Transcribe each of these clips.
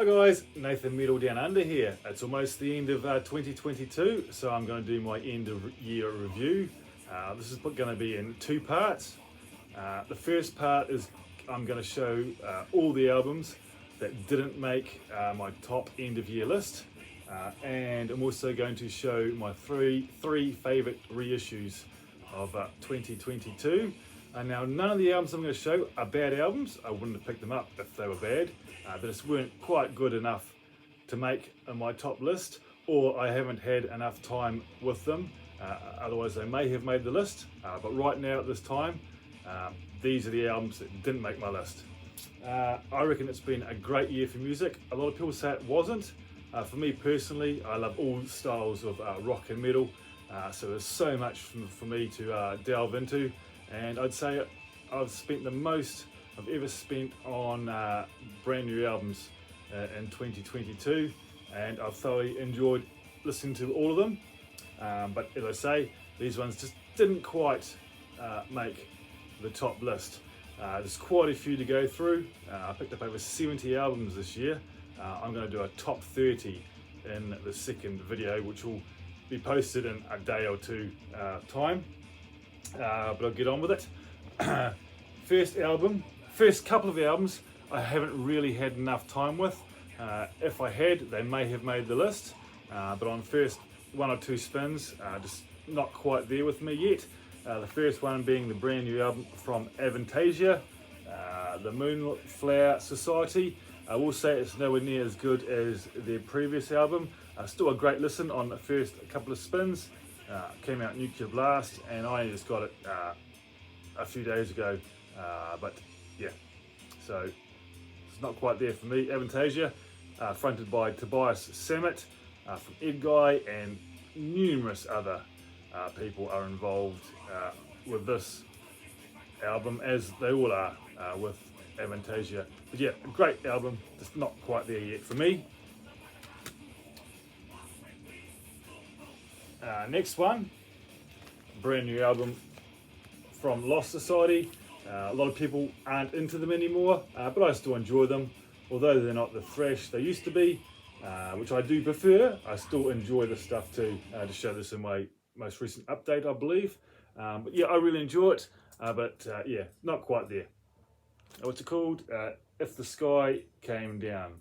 Hi guys, Nathan Metal Down Under here. It's almost the end of 2022, so I'm going to do my end of year review. This is going to be in two parts. The first part is I'm going to show all the albums that didn't make my top end of year list, and I'm also going to show my three favourite reissues of 2022. Now, none of the albums I'm going to show are bad albums. I wouldn't have picked them up if they were bad. They just weren't quite good enough to make my top list, or I haven't had enough time with them. Otherwise, they may have made the list. But right now, at this time, these are the albums that didn't make my list. I reckon it's been a great year for music. A lot of people say it wasn't. For me personally, I love all styles of rock and metal. So there's so much for me to delve into. And I'd say I've spent the most I've ever spent on brand new albums in 2022, and I've thoroughly enjoyed listening to all of them. But as I say, these ones just didn't quite make the top list. There's quite a few to go through. I picked up over 70 albums this year. I'm going to do a top 30 in the second video, which will be posted in a day or two time. But I'll get on with it. First couple of albums I haven't really had enough time with. If I had, they may have made the list, but on first one or two spins, just not quite there with me yet. The first one being the brand new album from Avantasia, the Moonflower Society. I will say it's nowhere near as good as their previous album. Still a great listen on the first couple of spins. Came out Nuclear Blast, and I just got it a few days ago. But yeah, so it's not quite there for me. Avantasia, fronted by Tobias Sammet from Edguy, and numerous other people are involved with this album, as they all are with Avantasia. But yeah, a great album, just not quite there yet for me. Next one, brand new album from Lost Society. A lot of people aren't into them anymore, but I still enjoy them. Although they're not the thrash they used to be, which I do prefer, I still enjoy the stuff too. To show this in my most recent update, I believe. But yeah, I really enjoy it, but yeah, not quite there. What's it called? If the Sky Came Down.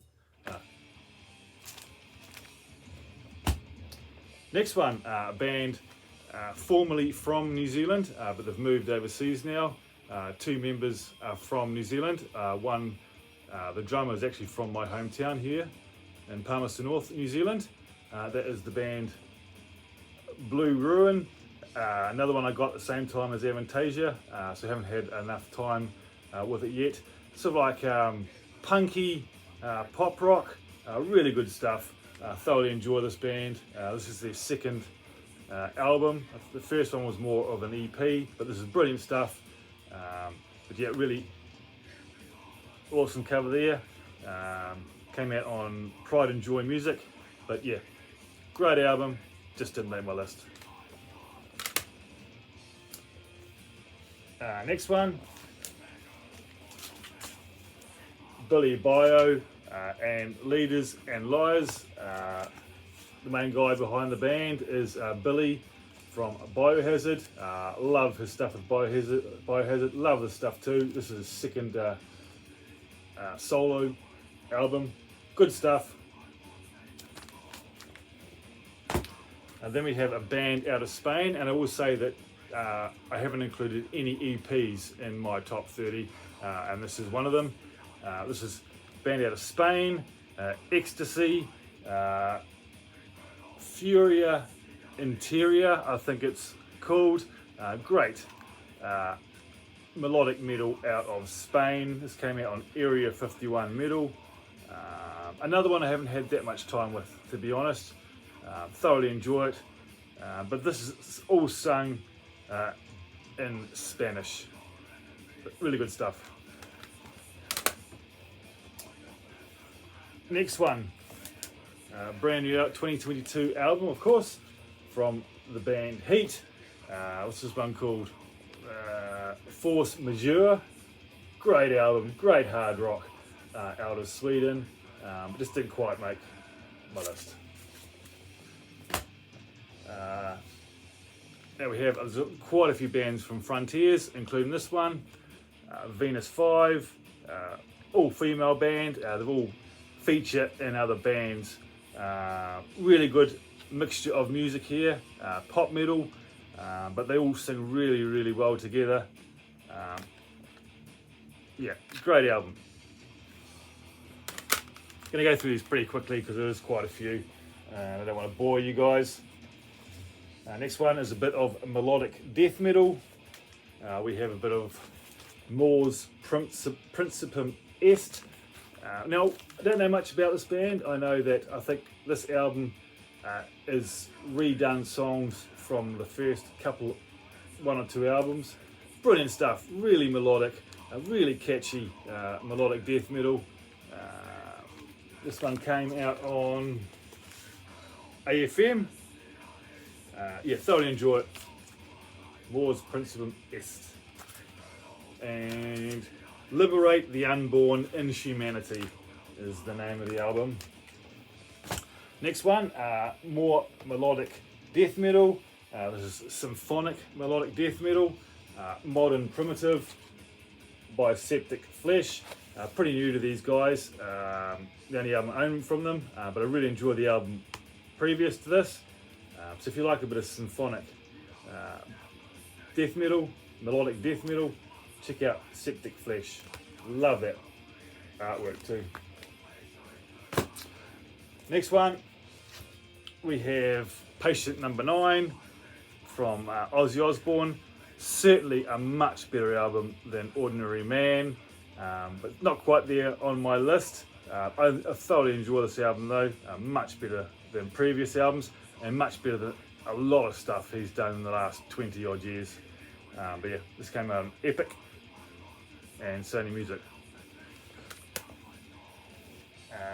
Next one, a band formerly from New Zealand, but they've moved overseas now. Two members are from New Zealand. One, the drummer is actually from my hometown here in Palmerston North, New Zealand. That is the band Blue Ruin. Another one I got at the same time as Avantasia, so I haven't had enough time with it yet. Sort of like punky pop rock, really good stuff. Thoroughly enjoy this band. This is their second album. The first one was more of an EP, but this is brilliant stuff. But yeah, really awesome cover there. Came out on Pride and Joy Music, but yeah, great album, just didn't make my list. Next one, Billy Bio and Leaders and Liars. The main guy behind the band is Billy from Biohazard. Love his stuff with Biohazard. Love the stuff too. This is his second solo album. Good stuff. And then we have a band out of Spain, and I will say that I haven't included any EPs in my top 30, and this is one of them. This is a band out of Spain, Ecstasy, Furia Interior, I think it's called. Great melodic metal out of Spain. This came out on Area 51 Metal. Another one I haven't had that much time with, to be honest. Thoroughly enjoy it, but this is all sung in Spanish. Really good stuff. Next one, brand new 2022 album, of course, from the band Heat. What's this one called? Force Majeure. Great album, great hard rock out of Sweden. but just didn't quite make my list. Now we have quite a few bands from Frontiers, including this one, Venus 5, all female band. They've all featured in other bands. Really good mixture of music here, pop metal, but they all sing really, really well together. Yeah, great album. Gonna go through these pretty quickly because there's quite a few. I don't want to bore you guys. Next one is a bit of melodic death metal. We have a bit of Mors Principium Est. Now, I don't know much about this band. I know that I think this album is redone songs from the first one or two albums. Brilliant stuff, really melodic, really catchy melodic death metal. This one came out on AFM. Yeah, thoroughly enjoy it. Mors Principium Est. And Liberate the Unborn in Humanity is the name of the album. Next one, more melodic death metal. This is symphonic melodic death metal. Modern Primitive by Septic Flesh. Pretty new to these guys. The only album I own from them, but I really enjoyed the album previous to this. So if you like a bit of symphonic death metal, melodic death metal, check out Septic Flesh. Love that artwork too. Next one, we have Patient Number 9 from Ozzy Osbourne. Certainly a much better album than Ordinary Man, but not quite there on my list. I thoroughly enjoy this album though, much better than previous albums and much better than a lot of stuff he's done in the last 20 odd years. But yeah, this came out on Epic and Sony Music.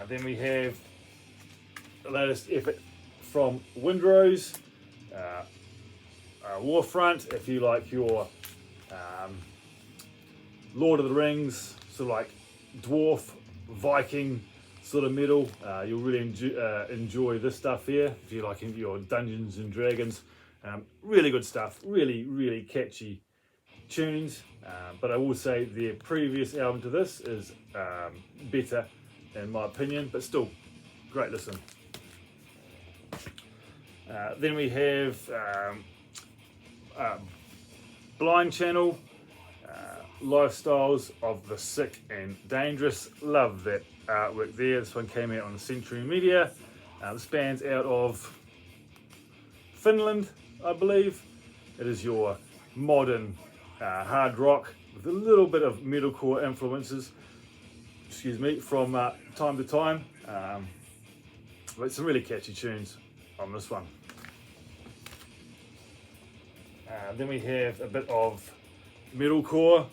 Then we have the latest effort from Windrose, Warfront. If you like your Lord of the Rings, sort of like dwarf, Viking sort of metal, you'll really enjoy this stuff here. If you like your Dungeons and Dragons, really good stuff, really catchy tunes. But I will say their previous album to this is better in my opinion, but still great listen. Then we have Blind Channel, Lifestyles of the Sick and Dangerous. Love that artwork there. This one came out on Century Media. This band's out of Finland, I believe. It is your modern hard rock with a little bit of metalcore influences, from time to time. But some really catchy tunes on this one. Then we have a bit of metalcore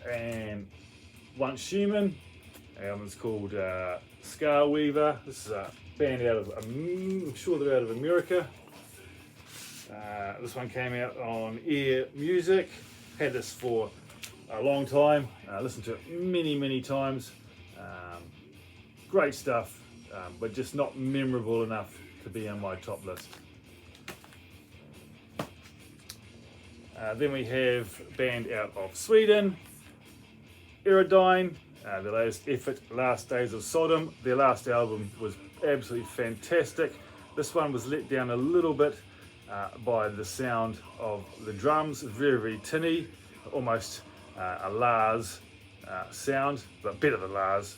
and Once Human. The album's called Scar Weaver. This is a band out of, I'm sure they're out of America. This one came out on Ear Music. Had this for a long time. Listened to it many times. Great stuff, but just not memorable enough to be on my top list. Then we have a band out of Sweden, Aerodyne, the latest effort, Last Days of Sodom. Their last album was absolutely fantastic. This one was let down a little bit by the sound of the drums, very tinny, almost a Lars sound, but better than Lars.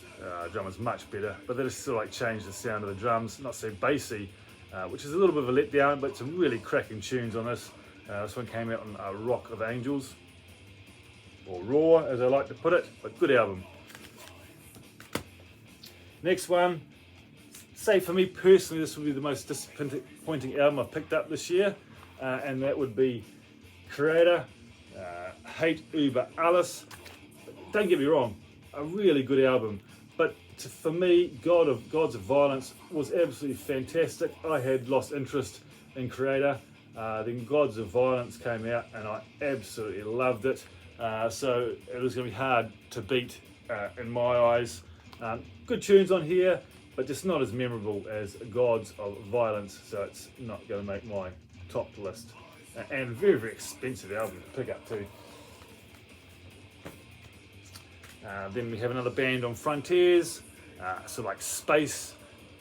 Drummer's much better, but they just sort of like changed the sound of the drums, not so bassy, which is a little bit of a letdown, but some really cracking tunes on this. This one came out on Rock of Angels, or Raw as I like to put it, but good album. Next one, say for me personally, this would be the most disappointing album I've picked up this year, and that would be Kreator, Hate Über Alles. Don't get me wrong, a really good album, but for me, Gods of Violence was absolutely fantastic. I had lost interest in Kreator. Then Gods of Violence came out and I absolutely loved it. So it was going to be hard to beat in my eyes. Good tunes on here, but just not as memorable as Gods of Violence, so it's not going to make my top list. And very, very expensive album to pick up too. Then we have another band on Frontiers, so like space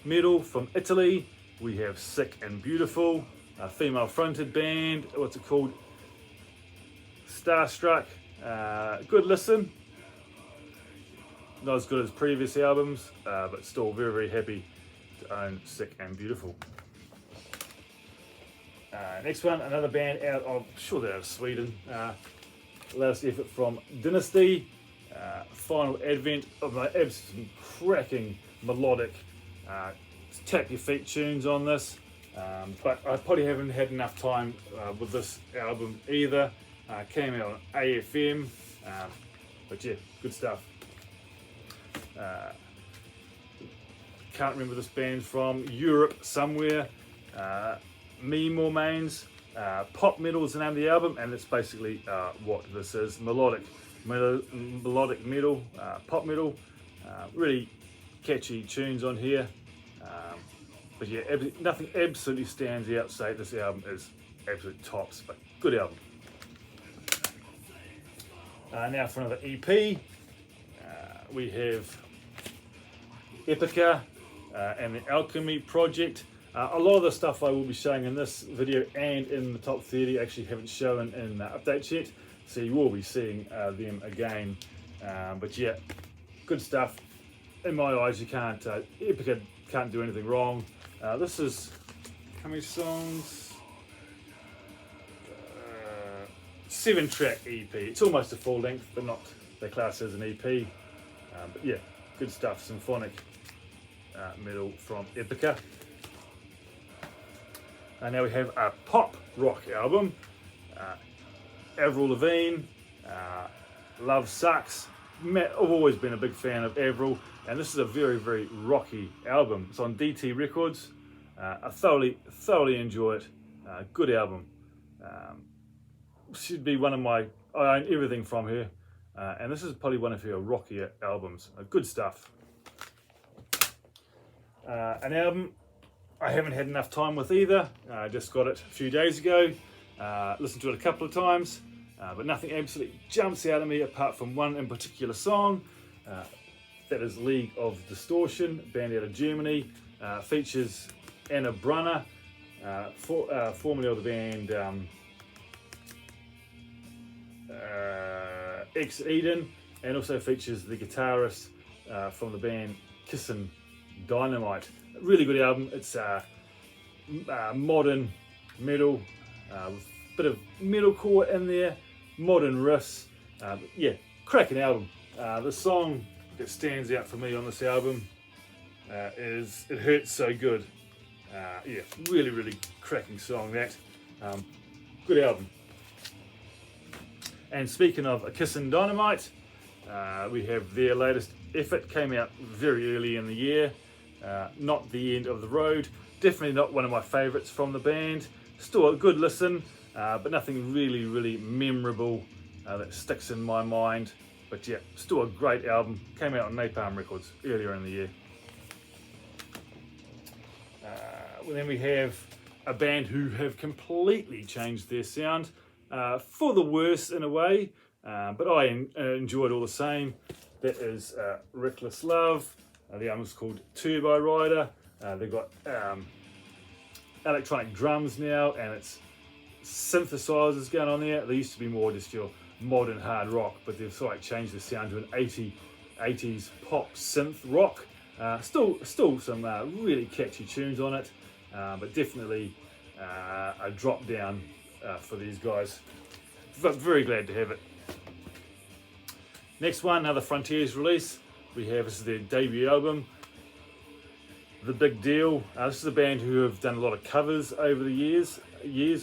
metal from Italy. We have Sick and Beautiful, a female fronted band. What's it called? Starstruck. Good listen. Not as good as previous albums, but still very, very happy to own Sick and Beautiful. Next one, another band out of, sure they're out of Sweden. Latest effort from Dynasty. Final advent of my absolute cracking melodic tap your feet tunes on this. But I probably haven't had enough time with this album either. Came out on AFM, but yeah, good stuff. Can't remember this band from Europe somewhere. Me More Mains. Pop Metal is the name of the album, and it's basically what this is: melodic metal, pop metal. Really catchy tunes on here. But yeah, nothing absolutely stands out. Say this album is absolute tops, but good album. Now for another EP, we have Epica and the Alchemy Project. A lot of the stuff I will be showing in this video and in the top 30 actually haven't shown in updates yet, so you will be seeing them again. But yeah, good stuff. In my eyes, you can't, Epica can't do anything wrong. This is, how many songs? 7-track EP. It's almost a full length, but not the class as an EP. But yeah, good stuff. Symphonic metal from Epica. And now we have a pop rock album. Avril Lavigne, Love Sucks. I've always been a big fan of Avril, and this is a very, very rocky album. It's on DT Records. I thoroughly enjoy it. Good album. Should be one of my, I own everything from her, and this is probably one of her rockier albums. Good stuff. An album I haven't had enough time with either. I just got it a few days ago. Listened to it a couple of times, but nothing absolutely jumps out at me apart from one in particular song. That is League of Distortion, band out of Germany. Features Anna Brunner, formerly of the band Ex Eden, and also features the guitarist from the band Kissin Dynamite. Really good album. It's modern metal with a bit of metalcore in there, modern riffs. Yeah, cracking album. The song that stands out for me on this album is It Hurts So Good. Yeah, really cracking song that. Good album. And speaking of A Kissin' Dynamite, we have their latest effort, came out very early in the year. Not the End of the Road. Definitely not one of my favourites from the band. Still a good listen, but nothing really memorable that sticks in my mind. But yeah, still a great album. Came out on Napalm Records earlier in the year. Then we have a band who have completely changed their sound, for the worse in a way, but I enjoyed all the same. That is Reckless Love. The album's called Turbo Rider. They've got electronic drums now, and it's synthesizers going on there. They used to be more just your modern hard rock, but they've sort of changed the sound to an 80s pop synth rock. Still some really catchy tunes on it, but definitely a drop down for these guys. But very glad to have it. Next one, another Frontiers release. This is their debut album, The Big Deal. This is a band who have done a lot of covers over the years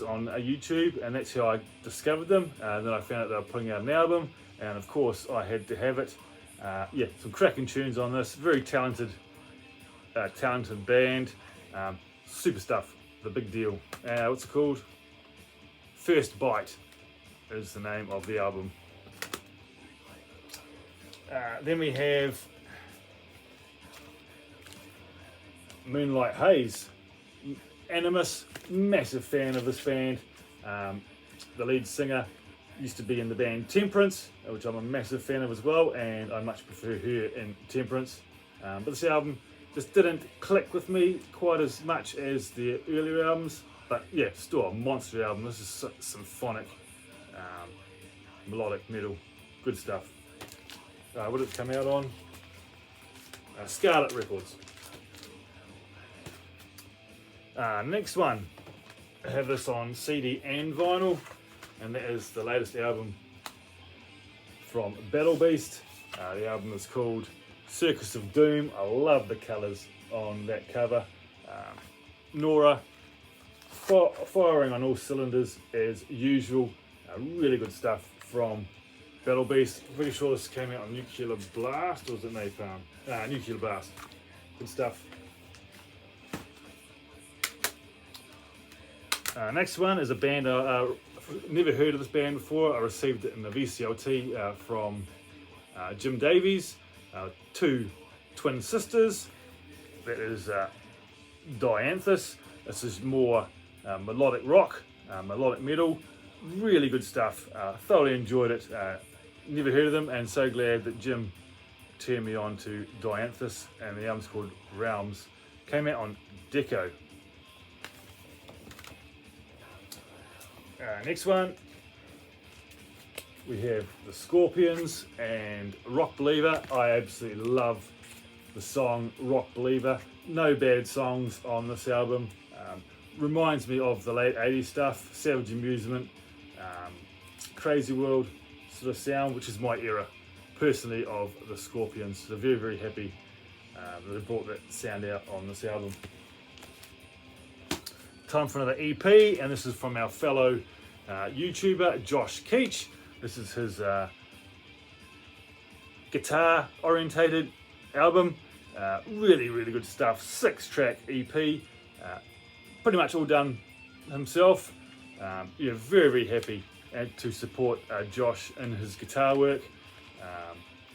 on YouTube, and that's how I discovered them. Then I found out they were putting out an album, and of course I had to have it. Yeah, some cracking tunes on this. Very talented band. Super stuff. The Big Deal. What's it called? First Bite is the name of the album. Then we have Moonlight Haze. Animus, massive fan of this band. The lead singer used to be in the band Temperance, which I'm a massive fan of as well, and I much prefer her in Temperance. But this album just didn't click with me quite as much as the earlier albums. But yeah, still a monster album. This is symphonic, melodic metal, good stuff. What did it come out on? Scarlet Records. Next one, I have this on CD and vinyl, and that is the latest album from Battle Beast. The album is called Circus of Doom. I love the colours on that cover. Nora firing on all cylinders as usual. Really good stuff from Battle Beast. Pretty sure this came out on Nuclear Blast, or was it Napalm? Nuclear Blast. Good stuff. Next one is a band I've never heard of this band before. I received it in the VCLT from Jim Davies. Two twin sisters. That is Dianthus. This is more melodic rock, melodic metal. Really good stuff. Thoroughly enjoyed it. Never heard of them, and so glad that Jim turned me on to Dianthus, and the album's called Realms. Came out on Deco. Next one, we have the Scorpions and Rock Believer. I absolutely love the song Rock Believer. No bad songs on this album. Reminds me of the late 80s stuff, Savage Amusement, Crazy World sort of sound, which is my era personally of the Scorpions. So very, very happy that they brought that sound out on this album. Time for another EP, and this is from our fellow YouTuber Josh Keach. This is his guitar orientated album. Really, really good stuff. 6-track EP, pretty much all done himself. Yeah, very, very happy to support Josh in his guitar work.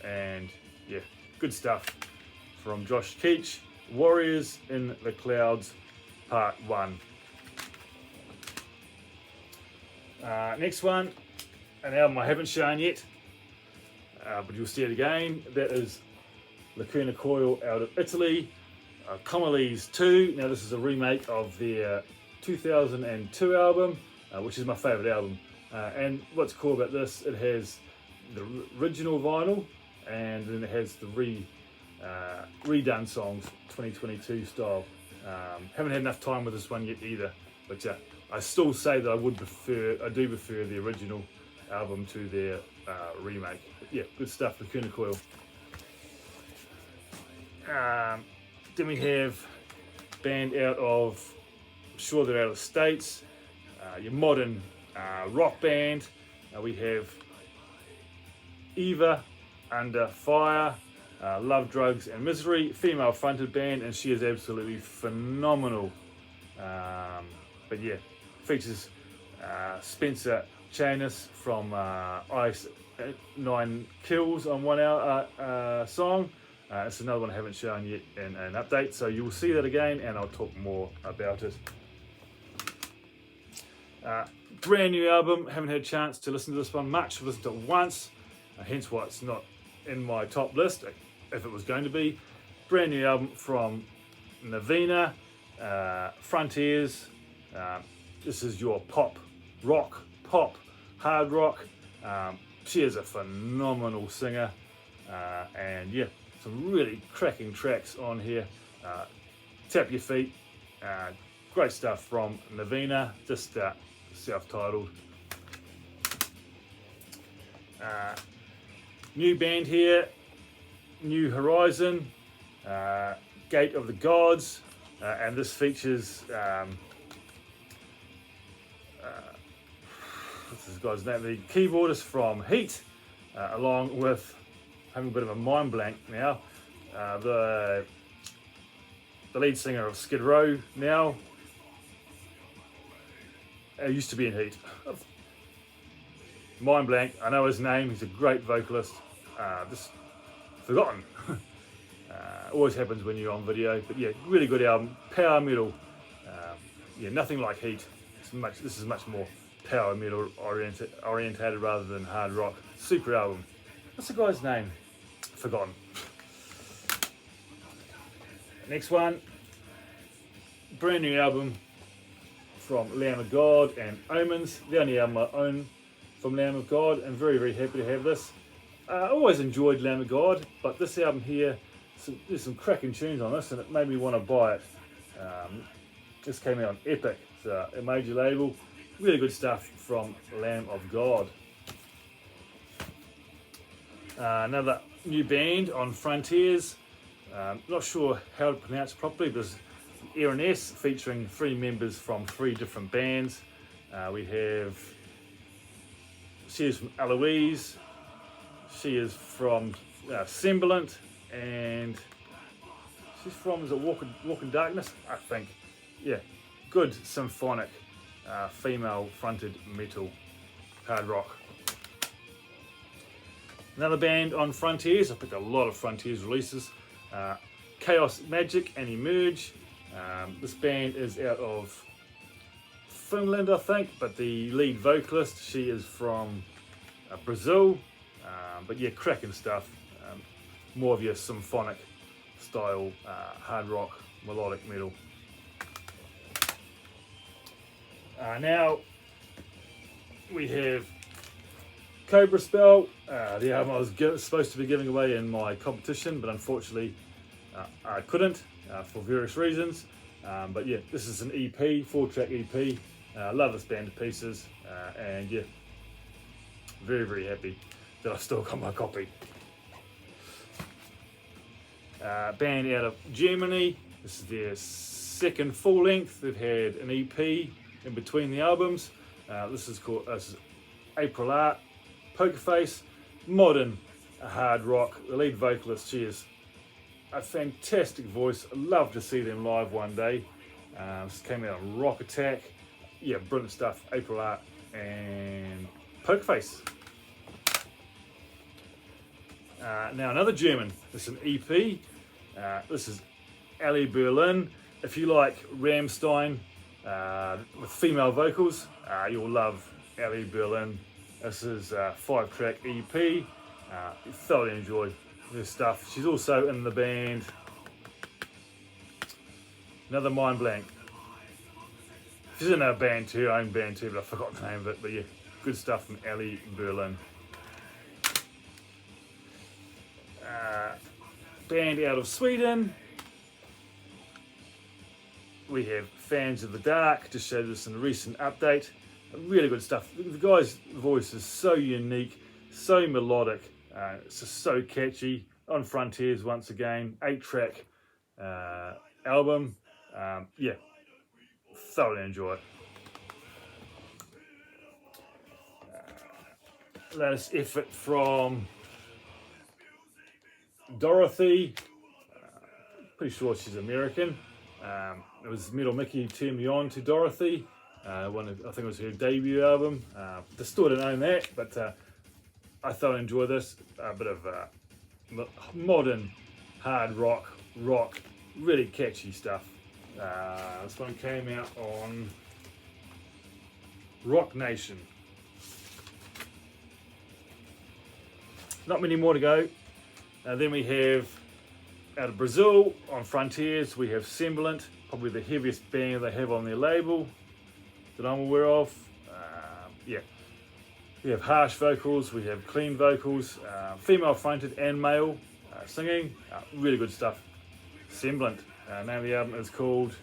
And yeah, good stuff from Josh Keach. Warriors in the Clouds Part 1. Next one, an album I haven't shown yet, but you'll see it again. That is Lacuna Coil out of Italy, Comalies 2. Now this is a remake of their 2002 album, which is my favourite album. And what's cool about this, it has the original vinyl, and then it has the redone songs, 2022 style. Haven't had enough time with this one yet either, but I still say that I do prefer the original album to their remake. But yeah, good stuff, Lacuna Coil. Then we have band out of, I'm sure they're out of the States, your modern rock band. We have Eva Under Fire, Love, Drugs and Misery, female fronted band, and she is absolutely phenomenal. But yeah, features Spencer Chanis from Ice 9 Kills on one hour song. It's another one I haven't shown yet in an update, so you will see that again and I'll talk more about it. Brand new album, haven't had a chance to listen to this one much, listened to it once, hence why it's not in my top list, if it was going to be. Brand new album from Navina, Frontiers. This is your pop rock, pop hard rock. She is a phenomenal singer, and yeah, some really cracking tracks on here. Tap Your Feet, great stuff from Navina, just self-titled. New band here, New Horizon, Gate of the Gods, and this features what's this guy's name? The keyboardist from Heat, along with, having a bit of a mind blank now, the lead singer of Skid Row now. Used to be in Heat. Mind blank. I know his name. He's a great vocalist. Just forgotten. Always happens when you're on video, but yeah, really good album. Power metal. Yeah, nothing like Heat. This is much more power metal orientated rather than hard rock. Super album. What's the guy's name? Forgotten. Next one, brand new album from Lamb of God and Omens. The only album I own from Lamb of God, and very, very happy to have this. I always enjoyed Lamb of God, but this album here, there's some cracking tunes on this, and it made me want to buy it. This came out on Epic, so a major label. Really good stuff from Lamb of God. Another new band on Frontiers. Not sure how to pronounce it properly, but it's Aaron S featuring 3 members from 3 different bands. We have, she is from Eloise, she is from Semblant, and she's from, is it Walk in Darkness, I think. Yeah, good symphonic female fronted metal hard rock. Another band on Frontiers, I picked a lot of Frontiers releases. Chaos Magic and Emerge. This band is out of Finland, I think, but the lead vocalist, she is from Brazil. But yeah, cracking stuff. More of your symphonic style hard rock, melodic metal. Now we have Cobra Spell, the album I was supposed to be giving away in my competition, but unfortunately I couldn't for various reasons. But yeah, this is an EP, 4-track EP. I love this band to pieces, and yeah, very, very happy that I still got my copy. Band out of Germany, this is their second full length. They've had an EP in between the albums. This is April Art. Poker Face, modern hard rock. The lead vocalist, she is a fantastic voice. I'd love to see them live one day. This came out on Rock Attack. Yeah, brilliant stuff. April Art and Poker Face. Now another German. This is an EP. This is Ali Berlin. If you like Rammstein with female vocals, you'll love Ali Berlin. This is a 5-track EP. Thoroughly enjoy this stuff. She's also in the band, another mind blank. She's in her band too, her own band too, but I forgot the name of it. But yeah, good stuff from Ali Berlin. Band out of Sweden. We have Fans of the Dark, just showed us in a recent update. Really good stuff. The guy's voice is so unique, so melodic, it's just so catchy. On Frontiers once again, 8-track album. Yeah, thoroughly enjoy it. Latest effort from Dorothy. Pretty sure she's American. It was Metal Mickey turned me on to Dorothy. I think it was her debut album. I still didn't own that, but I thoroughly enjoy this. A bit of modern hard rock, really catchy stuff. This one came out on Rock Nation. Not many more to go. Then we have out of Brazil on Frontiers, we have Semblant, probably the heaviest band they have on their label that I'm aware of. Yeah, we have harsh vocals, we have clean vocals, female fronted and male singing, really good stuff. Semblant, name of the album is called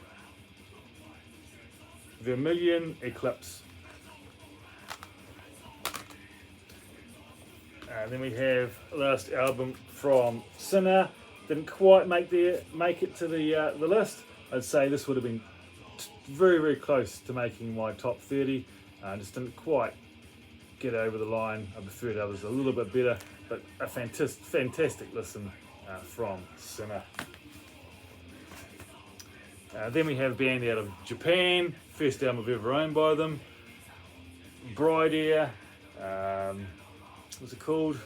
Vermilion Eclipse. Then we have the last album from Sinner. Didn't quite make it to the list. I'd say this would have been very, very close to making my top 30. Just didn't quite get over the line. I preferred others a little bit better, but a fantastic listen from Sinner. Then we have a band out of Japan, first album I've ever owned by them. Bride Air, what's it called?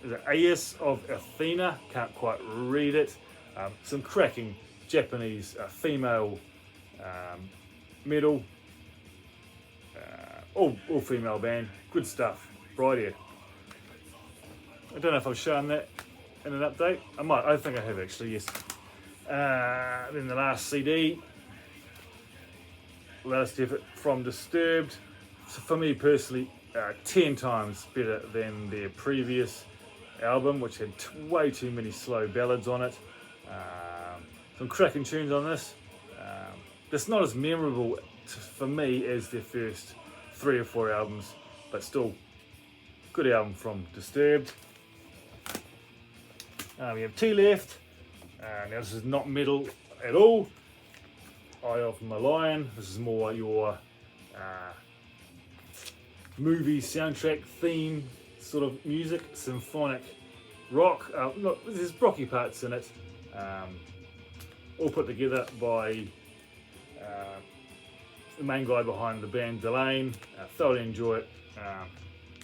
the Aes of Athena, can't quite read it. Some cracking Japanese female metal, all female band, good stuff, right here. I don't know if I've shown that in an update. I think I have actually, yes. Then the last CD, last effort from Disturbed. So for me personally, 10 times better than their previous album, which had way too many slow ballads on it. Some cracking tunes on this. It's not as memorable for me as their first 3 or 4 albums, but still good album from Disturbed. We have 2 left. Now this is not metal at all. Eye of My Lion. This is more your movie soundtrack theme sort of music, symphonic rock. There's rocky parts in it. All put together by the main guy behind the band, Delane. Thoroughly enjoy it.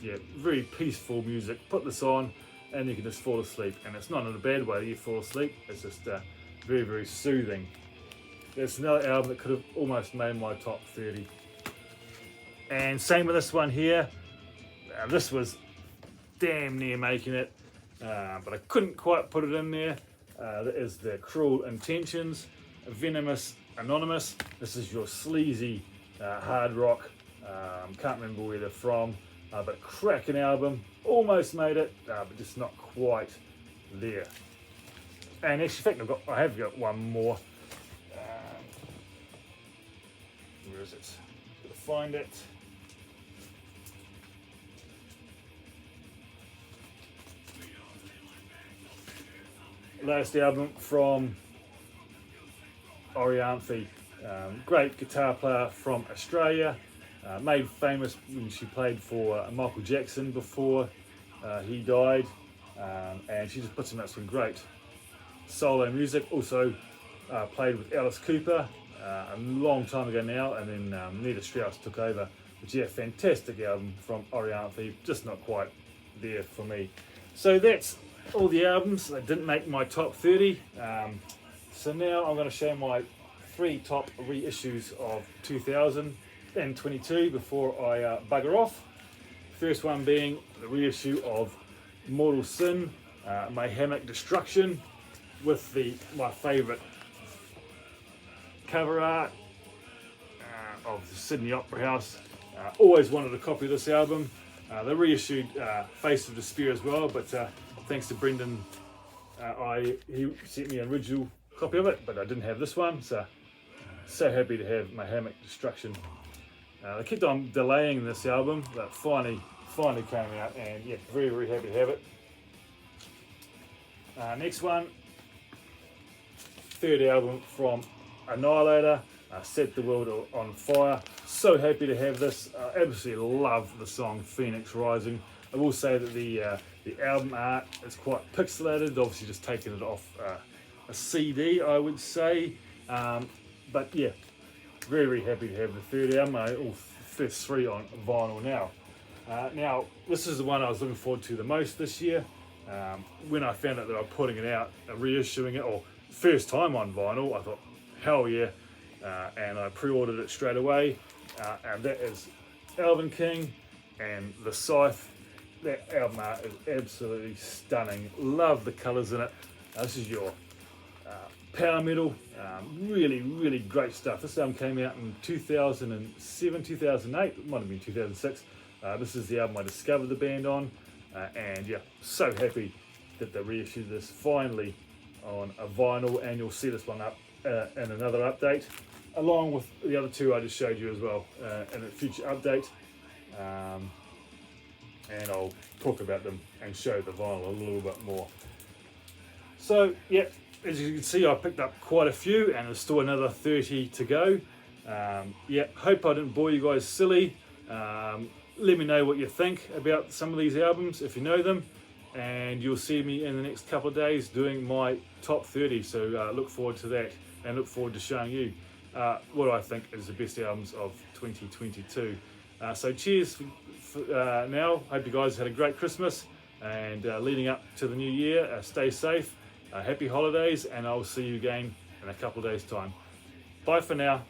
Yeah, very peaceful music. Put this on and you can just fall asleep. And it's not in a bad way that you fall asleep. It's just very, very soothing. It's another album that could have almost made my top 30. And same with this one here. This was damn near making it, but I couldn't quite put it in there. That is the Cruel Intentions, Venomous Anonymous. This is your sleazy hard rock. Can't remember where they're from, but cracking album. Almost made it, but just not quite there. And actually, in fact, I have got one more. Where is it? Gotta find it. Last album from Orianthi, great guitar player from Australia, made famous when she played for Michael Jackson before he died, and she just puts out some great solo music. Also played with Alice Cooper a long time ago now, and then Nita Strauss took over. But yeah, fantastic album from Orianthi, just not quite there for me. So that's all the albums that didn't make my top 30. So now I'm going to show my 3 top reissues of 2022 before I bugger off. First one being the reissue of Mortal Sin, Mayhemic Destruction, with my favourite cover art of the Sydney Opera House. Always wanted a copy of this album. They reissued Face of Despair as well, but thanks to Brendan, he sent me an original copy of it, but I didn't have this one, so happy to have Mayhemic Destruction. They kept on delaying this album, but finally came out, and yeah, very, very happy to have it. Next one, 3rd album from Annihilator, Set the World on Fire. So happy to have this. Absolutely love the song Phoenix Rising. I will say that the album art is quite pixelated, obviously just taking it off a CD, I would say. But yeah, very, very happy to have the 3rd album, all first 3 on vinyl now. Now, this is the one I was looking forward to the most this year. When I found out that I'm putting it out, reissuing it, or first time on vinyl, I thought, hell yeah. And I pre-ordered it straight away. And that is Alvin King and The Scythe. That album art is absolutely stunning. Love the colours in it. This is your power metal. Really, really great stuff. This album came out in 2007, 2008. It might have been 2006. This is the album I discovered the band on. And yeah, so happy that they reissued this finally on a vinyl. And you'll see this one up in another update, along with the other 2 I just showed you as well in a future update. And I'll talk about them and show the vinyl a little bit more. So yeah, as you can see, I picked up quite a few, and there's still another 30 to go. Yeah, hope I didn't bore you guys silly. Let me know what you think about some of these albums if you know them, and you'll see me in the next couple of days doing my top 30. So look forward to that, and look forward to showing you what I think is the best albums of 2022. So cheers for now. Hope you guys had a great Christmas, and leading up to the new year, stay safe, happy holidays, and I'll see you again in a couple of days' time. Bye for now.